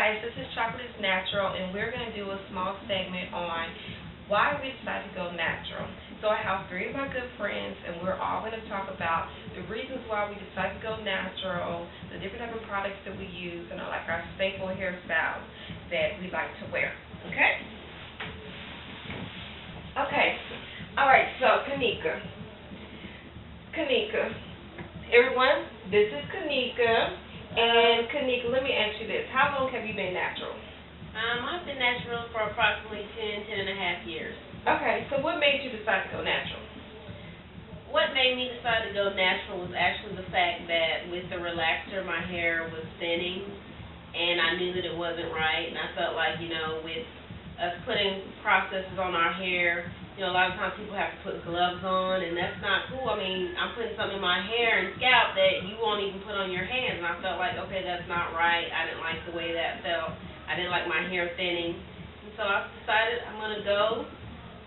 guys, this is Chocolate is Natural, and we're going to do a small segment on why we decided to go natural. So I have three of my good friends, and we're all going to talk about the reasons why we decided to go natural, the different type of products that we use, and like our staple hairstyles that we like to wear. Okay? Okay. All right. So Kanika, everyone, this is Kanika. And Kanika, let me ask you this: how long have you been natural? I've been natural for approximately 10 and a half years. Okay, so what made you decide to go natural? What made me decide to go natural was actually the fact that with the relaxer, my hair was thinning, and I knew that it wasn't right, and I felt like, with us putting processes on our hair, a lot of times people have to put gloves on, and that's not cool. I mean, I'm putting something in my hair and scalp that you won't even put on your hands, and I felt like, okay, that's not right. I didn't like the way that felt. I didn't like my hair thinning, and so I decided I'm going to go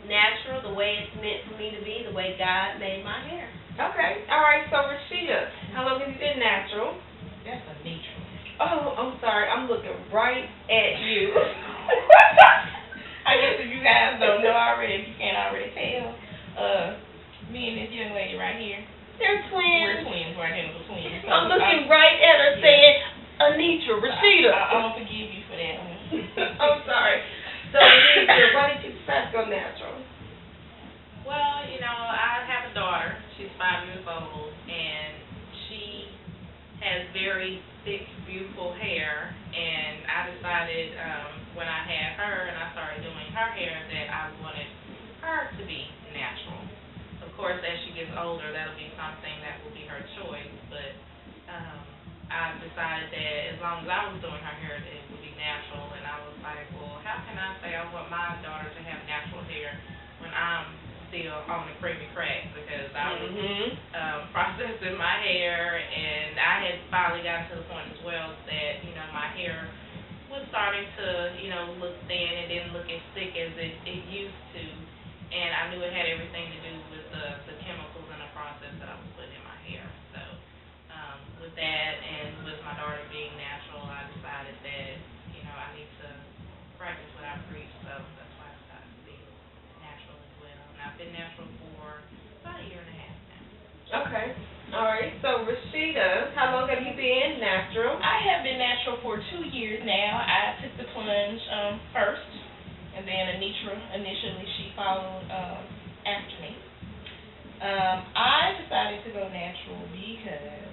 natural, the way it's meant for me to be, the way God made my hair. Okay, all right, so Rashida, how long have you been natural? That's a natural. Oh, I'm sorry, I'm looking right at you. I guess if you guys don't know already, if you can't already tell, me and this young lady right here, They're twins. we're twins, we're identical twins. So I'm looking right at her saying, Anitra, Rashida. I'm going to forgive you for that one. I'm sorry. So, Anitra, why did you decide to go natural? Well, I have a daughter. She's 5 years old, and she has very thick, beautiful hair. And I decided when I had her and I started doing her hair that I wanted her to be natural. Of course, as she gets older, that'll be something that will be her choice. But I decided that as long as I was doing her hair, it would be natural. And I was like, well, how can I say I want my daughter to have natural hair when I'm still on the creamy crack, because I was processing my hair, and I had finally gotten to the point as well that my hair was starting to look thin and didn't look as thick as it used to, and I knew it had everything to do with the chemicals and the process that I was putting in my hair. So with that, and with my daughter being natural, I decided that I need to practice what I preach. So that's why I decided to be natural as well. And I've been natural for about a year and a half now. Okay. All right. So, Rashida, how long have you been natural? I have been natural for 2 years now. I took the plunge first, and then Anitra initially, she followed after me. I decided to go natural because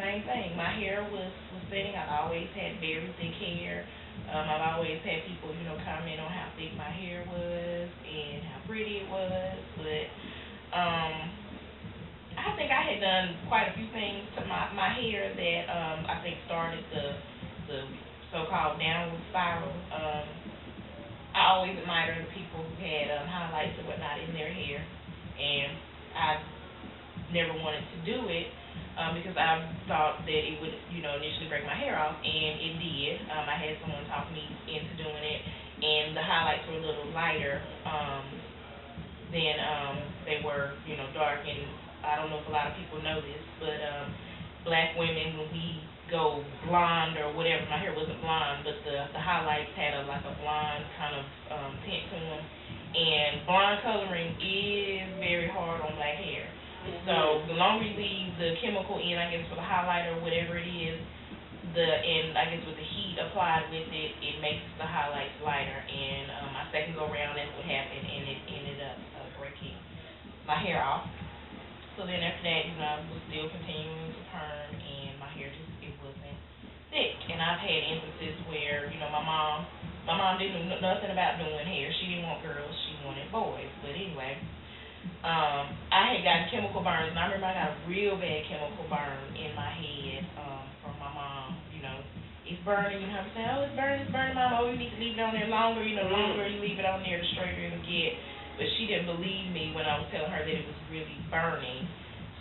same thing. My hair was thinning. I've always had very thick hair. I've always had people, comment on how thick my hair was and how pretty it was, but I think I had done quite a few things to my hair that I think started the so-called downward spiral. I always admired the people who had highlights and whatnot in their hair, and I never wanted to do it because I thought that it would, initially break my hair off, and it did. I had someone talk me into doing it, and the highlights were a little lighter than they were, dark. And I don't know if a lot of people know this, but black women, when we go blonde or whatever, my hair wasn't blonde, but the highlights had like a blonde kind of tint to them. And blonde coloring is very hard on black hair. So the longer you leave the chemical in, I guess for the highlighter or whatever it is, and I guess with the heat applied with it, it makes the highlights lighter. And my second go round, that's what happened, and it ended up breaking my hair off. So then after that, I was still continuing to perm, and my hair just, it wasn't thick. And I've had instances where, my mom didn't know nothing about doing hair. She didn't want girls, she wanted boys. But anyway, I had gotten chemical burns, and I remember I got a real bad chemical burn in my head from my mom. It's burning, I'm saying, oh, it's burning, Mama. Oh, you need to leave it on there longer. The longer you leave it on there, the straighter it'll get. But she didn't believe me when I was telling her that it was really burning.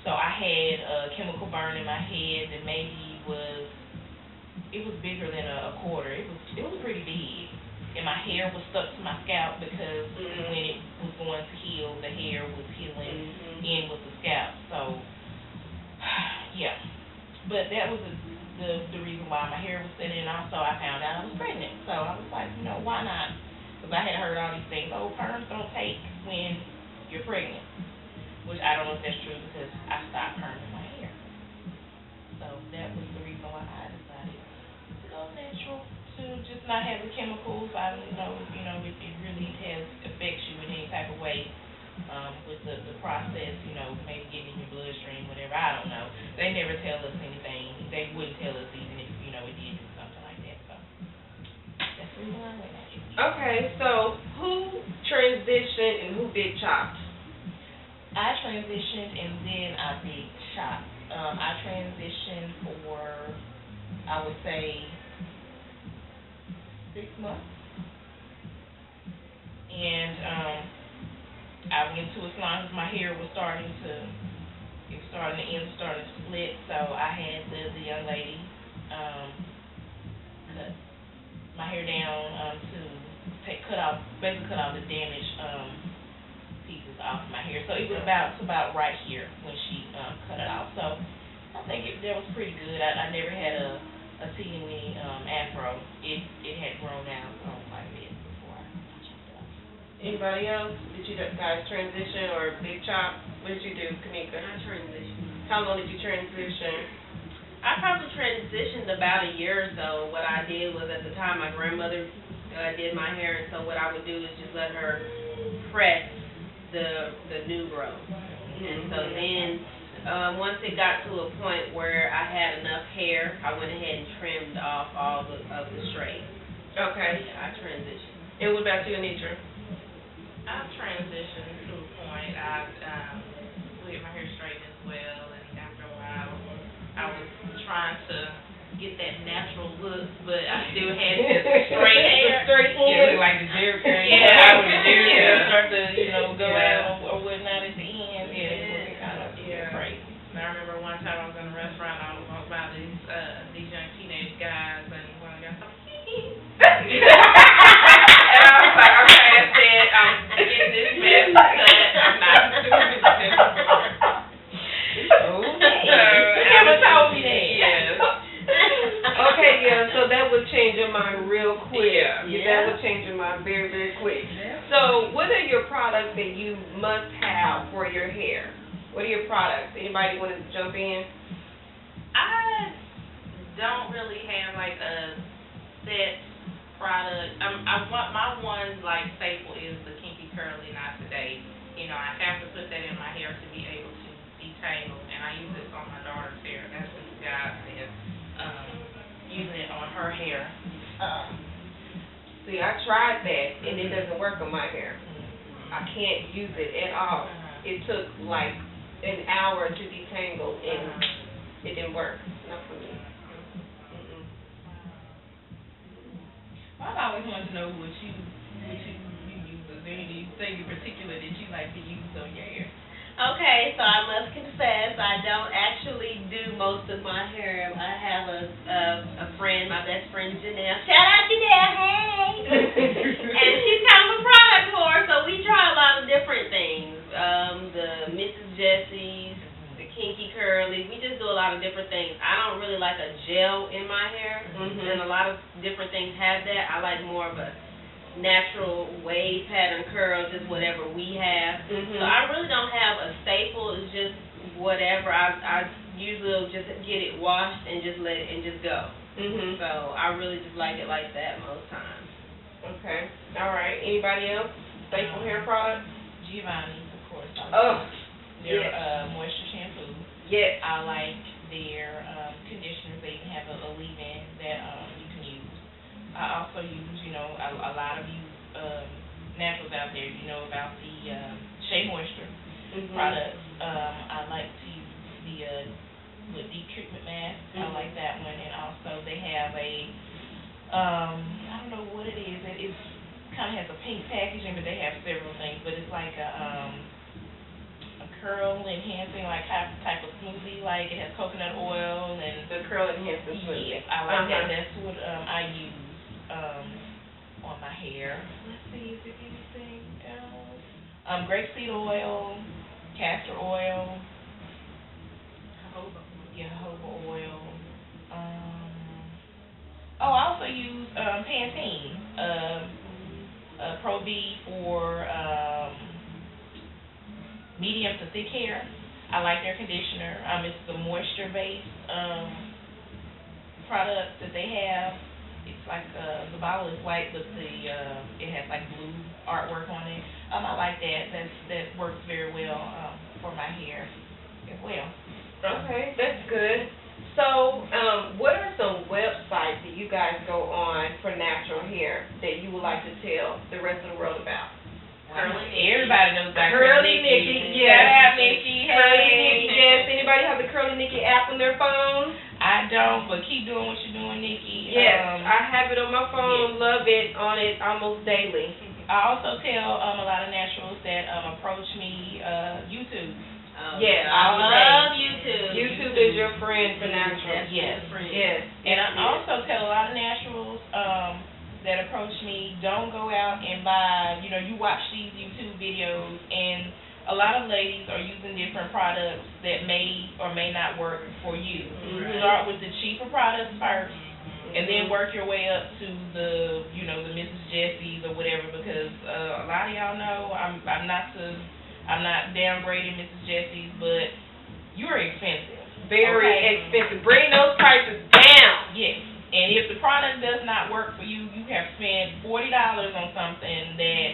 So I had a chemical burn in my head that maybe it was bigger than a quarter. It was pretty big. And my hair was stuck to my scalp because when it was going to heal, the hair was healing in with the scalp. So, yeah. But that was the the reason why my hair was thinning, and also I found out I was pregnant. So I was like, why not? Because I had heard all these things. Oh, perms don't take when you're pregnant, which I don't know if that's true because I stopped perming my hair. So that was the reason why I decided to go natural, to just not have the chemicals. I don't know, it really affects you in any type of way. With the process, maybe getting in your bloodstream, whatever, I don't know. They never tell us anything. They wouldn't tell us even if, it did do something like that, so that's the reason why I went natural. Okay, so who transitioned and who big chopped? I transitioned and then I big chopped. I transitioned for, I would say, 6 months. And, I went to a salon because my hair was starting to split, so I had the young lady cut my hair down to cut off the damaged pieces off my hair. So it was about right here when she cut it off. So I think that was pretty good. I never had a teeny afro. It had grown out quite a bit before I chopped it off. Anybody else? Did you guys transition or big chop? What did you do, Kamika? I transitioned. How long did you transition? I probably transitioned about a year or so. What I did was at the time my grandmother did my hair, and so what I would do is just let her press the new growth. And so then once it got to a point where I had enough hair, I went ahead and trimmed off all of the straight. Okay. I transitioned. And what about you, Anitra? I've transitioned to a point. I split my hair straight as well, and after a while, I was trying to get that natural look, but I still had this straight hair. Straight Yeah, hair. look like the Jerry curl. Yeah. When the Jerry curl Yeah. start to, go Yeah. out or whatnot at the end. Yeah, it was kind of crazy. And I remember one time I was in a restaurant, and I was walking by these young teenage guys, and one of them guys and I was like, okay, that's it. I'm getting this mess cut. I'm not doing this anymore. You never told me that. Yes. Okay, yeah, so that would change your mind real quick. Yeah. That would change your mind very, very quick. So what are your products that you must have for your hair? What are your products? Anybody want to jump in? I don't really have like a set product. My one like staple is the Kinky Curly Not Today. I have to put that in my hair to be able to detangle, and I use this on my daughter's hair. That's what the guy said. Using it on her hair. See, I tried that, and it doesn't work on my hair. I can't use it at all. It took like an hour to detangle, and it didn't work. Not for me. I've always wanted to know what you use. Is there anything in particular that you like to use on your hair? Okay, so I must confess, I don't actually do most of my hair. I have a friend, my best friend Janelle. Shout out Janelle, hey! And she's kind of a product whore, so we try a lot of different things. The Mrs. Jessie's, the Kinky Curly, we just do a lot of different things. I don't really like a gel in my hair, and a lot of different things have that. I like more of a natural wave pattern curl, just whatever we have. So I really don't have a staple. It's just whatever. I usually will just get it washed and just let it and just go. So I really just like it like that most times. Okay. All right. Anybody else? Staple hair product? Giovanni's, of course. Their moisture shampoo. Yes. I like their conditioners. They even have a leave-in that you can use. I also use, a lot of you naturals out there, about the Shea Moisture products. I like to use the deep treatment mask. I like that one. And also they have a, I don't know what it is. It kind of has a pink packaging, but they have several things. But it's like a curl enhancing, like type of smoothie. Like it has coconut oil and The curl enhancer smoothie. yes, I like that. That's what I use on my hair. Let's see, is there anything else? Grapeseed oil, castor oil, jojoba oil. Oh, I also use Pantene, Pro V for medium to thick hair. I like their conditioner. It's the moisture-based product that they have. It's like the bottle is white, but it has like blue artwork on it. I like that. That works very well for my hair as well. Okay, that's good. So, what are some websites that you guys go on for natural hair that you would like to tell the rest of the world about? Everybody knows about Curly Nikki, yes. Shout out Nikki. Curly Hey. Nikki, yes. Anybody have the Curly Nikki app on their phone? I don't, but keep doing what you're doing, Nikki. Yes, I have it on my phone. Love it, on it almost daily. I also tell a lot of naturals that approach me YouTube. Yes, I love YouTube. YouTube is your friend for natural. Yes. Yes. And I also tell a lot of naturals that approach me, don't go out and buy, you watch these YouTube videos and a lot of ladies are using different products that may or may not work for you. Mhm. Start with the cheaper products first and then work your way up to the Mrs. Jessie's or whatever, because a lot of y'all know I'm not downgrading Mrs. Jessie's, but you're expensive. Very Okay? expensive. Bring those prices down. Yes. And if the product does not work for you, you have spent $40 on something that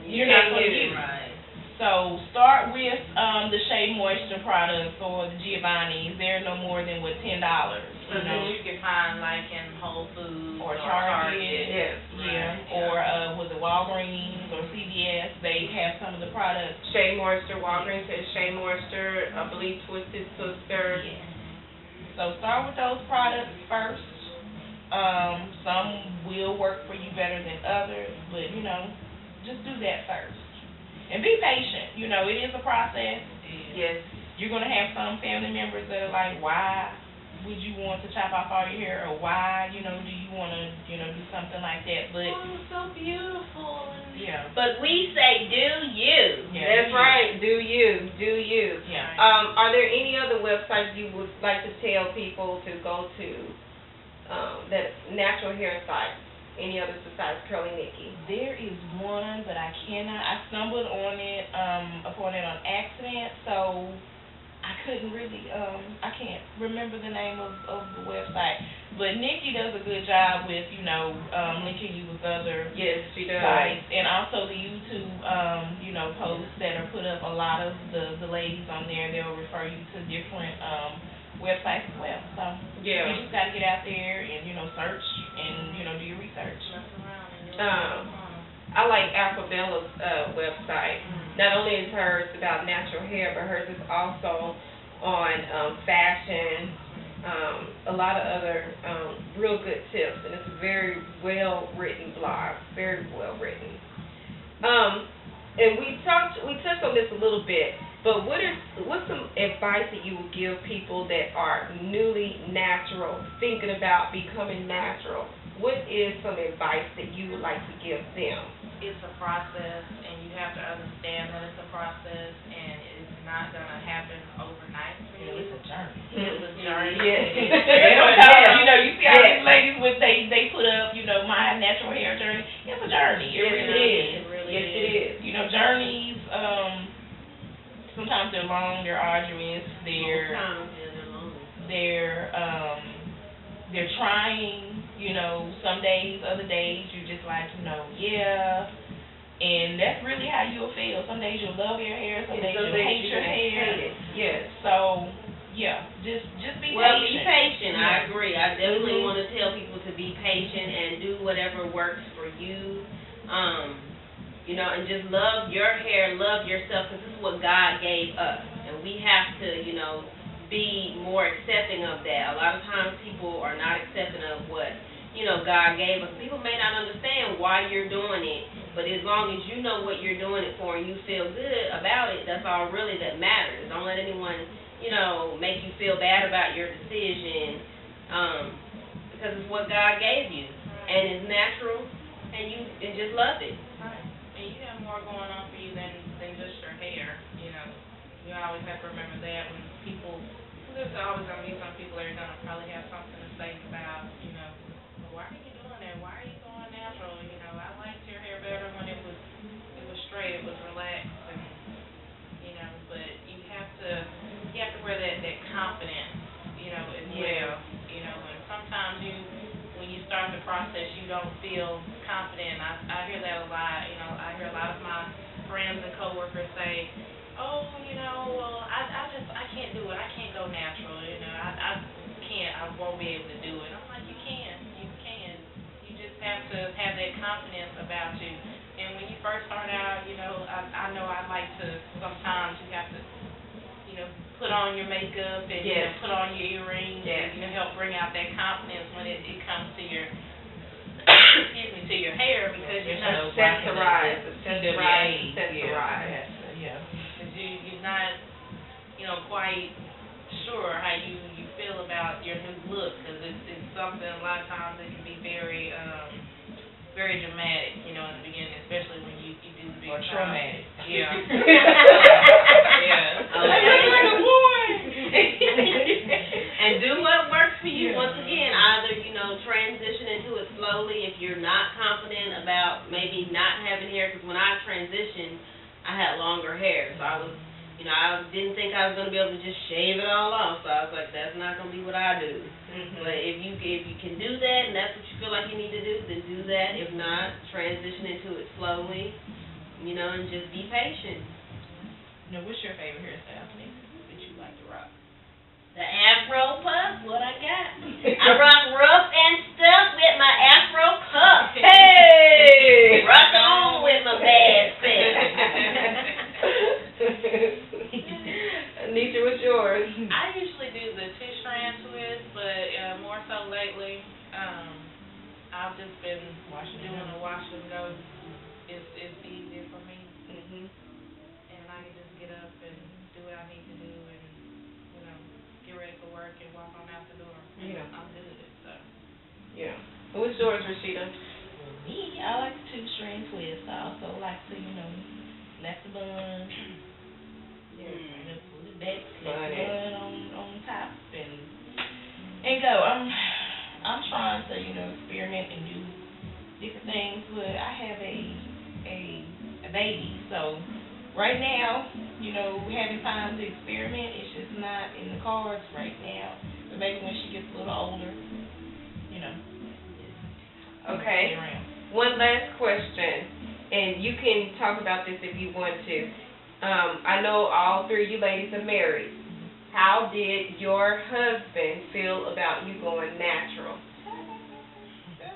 You're not going to use. use. Right. So start with the Shea Moisture products or the Giovanni's. They're no more than $10. So that you can find like in Whole Foods Or or Target. Yes. Yeah. Right. Or was it Walgreens or CVS? They have some of the products. Shea Moisture, Walgreens says Shea Moisture, I believe Twisted Sister. Yeah. So start with those products first. Some will work for you better than others, but just do that first. And be patient. It is a process. Yes. You're gonna have some family members that are like, why would you want to chop off all your hair, or why, do you wanna, do something like that? But it's so beautiful. yeah. But we say, do you? Yeah, That's do you. right. Do you. Do you. Yeah. Are there any other websites you would like to tell people to go to that's natural hair sites? Any others besides Curly Nikki? There is one, but I stumbled on it, upon it on accident, so I couldn't really, I can't remember the name of the website. But Nikki does a good job with, linking you with other Yes, she does. sites, and also the YouTube, posts that are put up. A lot of the ladies on there, they'll refer you to different, websites as well. So Yeah. you just gotta get out there and, search and, do your research. I like Alphabella's website. Not only is hers about natural hair, but hers is also on fashion, a lot of other real good tips, and it's a very well written blog, very well written. And we touched on this a little bit, but what's some advice that you would give people that are newly natural, thinking about becoming natural? What is some advice that you would like to give them? It's a process, and you have to understand that it's a process, and it's not gonna happen overnight for you. It's a journey. It's a journey. Yes. You see how these ladies they put up, my natural hair journey. It's a journey. It Yes, really is. Yes, it is. Journeys, sometimes they're long, they're arduous, they're trying, some days, other days you're just like, yeah. And that's really how you'll feel. Some days you'll love your hair, some days you'll hate your hair. Hate it. Yes. So, yeah, just be Well, patient. be patient. I Yeah. agree. I definitely Mhm. want to tell people to be patient and do whatever works for you. And just love your hair, love yourself, because this is what God gave us, and we have to, be more accepting of that. A lot of times people are not accepting of what, God gave us. People may not understand why you're doing it, but as long as you know what you're doing it for and you feel good about it, that's all really that matters. Don't let anyone, make you feel bad about your decision, because it's what God gave you, and it's natural, and just love it. Right. And you have more going on for you than just your hair, You always have to remember that when people, there's always going to be some people that are going to probably have something to say about, why are you doing that? Why are you going natural? You know, I liked your hair better when it was straight, it was relaxed, and you know, but you have to wear that confidence, you know, as well. You know, and sometimes when you start the process, you don't feel confident. I hear that a lot. You know, I hear a lot of my friends and coworkers say, "Oh, you know, well, I can't do it. I can't go natural. You know, I can't. I won't be able to do it." I'm like, you can. You just have to have that confidence about you. And when you first start out, you know, I know I like to. Sometimes you have to, you know, put on your makeup and you know, put on your earrings and you know, help bring out that confidence when it comes to your excuse me, to your hair, because you're not Accessorize. Yeah. Because you're not, you know, quite sure how you feel about your new look, because it's something a lot of times that can be very very dramatic, you know, in the beginning, especially when you do the big Or traumatic. Yeah. Yeah. Like a boy. And do what works for you. Once again, either, you know, transition into it slowly if you're not confident about maybe not having hair, because when I transitioned, I had longer hair, so I was, you know, I didn't think I was going to be able to just shave it all off, so I was like, that's not going to be what I do. Mm-hmm. But if you can do that, and that's what you feel like you need to do, then do that. If not, transition into it slowly, you know, and just be patient. Now, what's your favorite hairstyle, Nick, that you like to rock? The Afro puff, what I got. I rock rough and stuff with my Afro puff. Hey! Rock on with my bad self. Anisha, what's yours? I usually do the 2-strand twist, but more so lately, I've just been doing a wash and go. It's easier for me, Mm-hmm. and I can just get up and do what I need to do, and you know, get ready for work and walk on out the door. Yeah. I'm good. So. Yeah. What's yours, Rashida? Me, I like the 2-strand twist. I also like to, you know, snap the bun. Right up, pull it back, snap the bun on top, and go. I'm trying to, you know, experiment and do different things, but I have a baby, so right now, you know, having time to experiment, it's just not in the cards right now. But maybe when she gets a little older, you know. Okay. One last question, and you can talk about this if you want to. I know all three of you ladies are married. How did your husband feel about you going natural?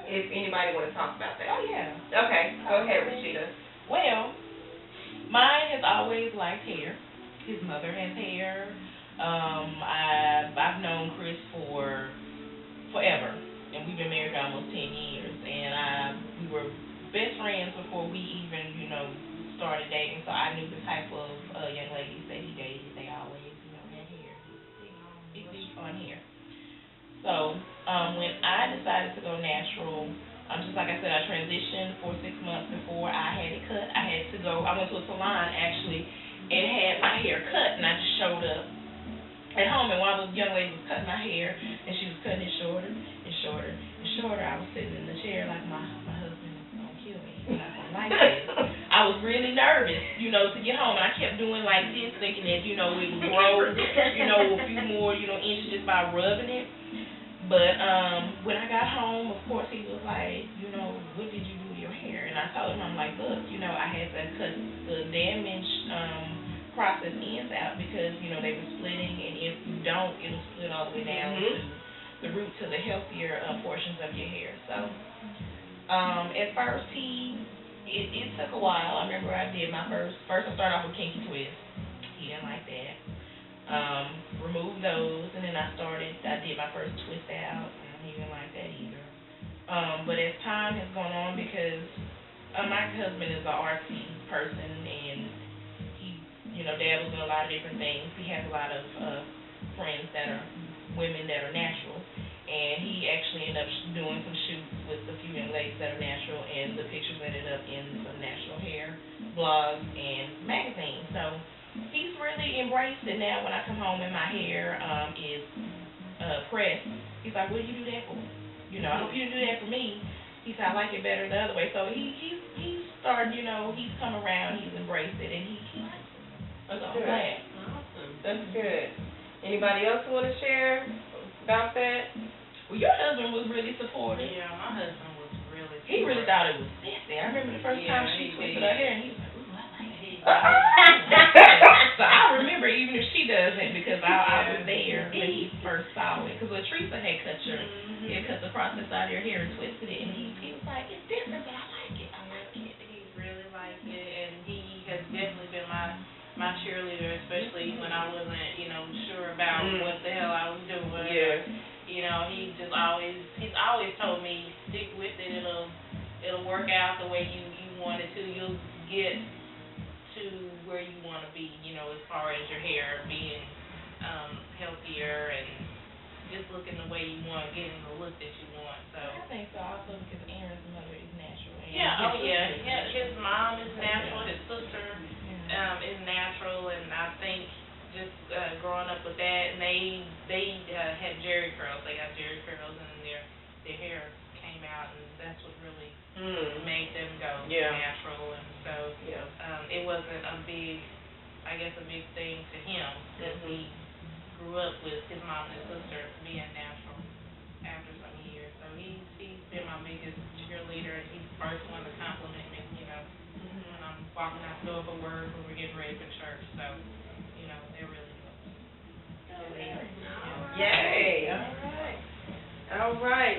If anybody want to talk about that. Oh, yeah. Okay, go ahead, Rashida. Well, mine has always liked hair. His mother has hair. I've known Chris for forever, and we've been married almost 10 years. And we were best friends before we even, you know, started dating. So I knew the type of young ladies that he dated. They always, you know, had hair, big fun hair. So when I decided to go natural, just like I said, I transitioned for 6 months before I had it cut. I went to a salon actually and had my hair cut, and I just showed up at home, and while the young lady was cutting my hair, and she was cutting it shorter and shorter and shorter, I was sitting in the chair like my husband is going to kill me. He's not going to like this. I was really nervous, you know, to get home, and I kept doing like this, thinking that, you know, it would grow, you know, a few more, you know, inches just by rubbing it. But when I got home, of course, he was like, you know, what did you do to your hair? And I told him, I'm like, look, you know, I had to cut the damaged process ends out because, you know, they were splitting, and if you don't, it'll split all the way down to the root to the healthier portions of your hair. So at first, it took a while. I remember I did my first I started off with kinky twist. He didn't like that. Removed those, and then I did my first twist out, and he didn't like that either. But as time has gone on, because my husband is an artsy person, and he, you know, dabbles in a lot of different things. He has a lot of friends that are women that are natural, and he actually ended up doing some shoots with a few young ladies that are natural, and the pictures ended up in some natural hair blogs and magazines. So he's really embraced it now. When I come home and my hair is pressed, he's like, what do you do that for? you know, I hope you didn't do that for me. He said, I like it better the other way. So he's started, you know, he's come around, he's embraced it, and he likes it. So I'm Good. glad. Awesome. That's good. Anybody else want to share about that? Well, your husband was really supportive. Yeah, my husband was really. He really thought it was sexy. I remember the first Yeah, time she he twisted did. her hair, and he was like, ooh, I like it. He- So I remember even if she doesn't because I was there when he first saw it. Because Latrice had cut your, cut the process out of your hair and twisted it, and he was like, it's different, but I like it. I like it. He really liked it, and he has definitely been my cheerleader, especially when I wasn't, you know, sure about what the hell I was doing. Yeah. You know, he's always told me, stick with it, it'll work out the way you want it to. You'll get to where you want to be, you know, as far as your hair being healthier and just looking the way you want, getting the look that you want. So I think so also because Aaron's mother is natural. And yeah, his yeah, sister is yeah. natural. His mom is natural, his sister is natural, and I think just growing up with that, and they had Jerry curls. They got Jerry curls, and their hair came out, and that's what really made them go natural. And so it wasn't a big thing to him because he grew up with his mom and his sister being natural after some years. So he's been my biggest cheerleader, and he's the first one to compliment me, you know, when I'm walking out the door for work or we're getting ready for church. So, you know, it really helps. Yay. All right.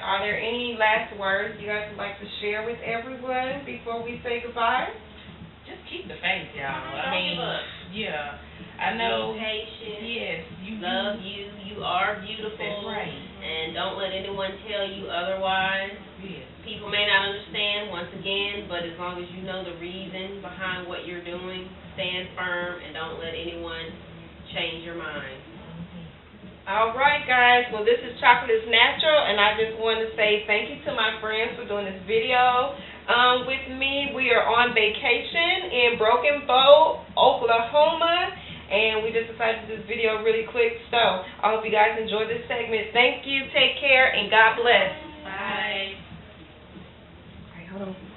Are there any last words you guys would like to share with everyone before we say goodbye? Just keep the faith, y'all. I Don't mean, give up. yeah. I know. Be patient. Yes, you Love you. You are beautiful. That's right. And don't let anyone tell you otherwise. Yes. People may not understand, once again, but as long as you know the reason behind what you're doing, stand firm and don't let anyone change your mind. All right, guys. Well, this is Chocolate is Natural, and I just want to say thank you to my friends for doing this video with me. We are on vacation in Broken Bow, Oklahoma, and we just decided to do this video really quick. So I hope you guys enjoyed this segment. Thank you. Take care, and God bless. Bye. All right, hold on.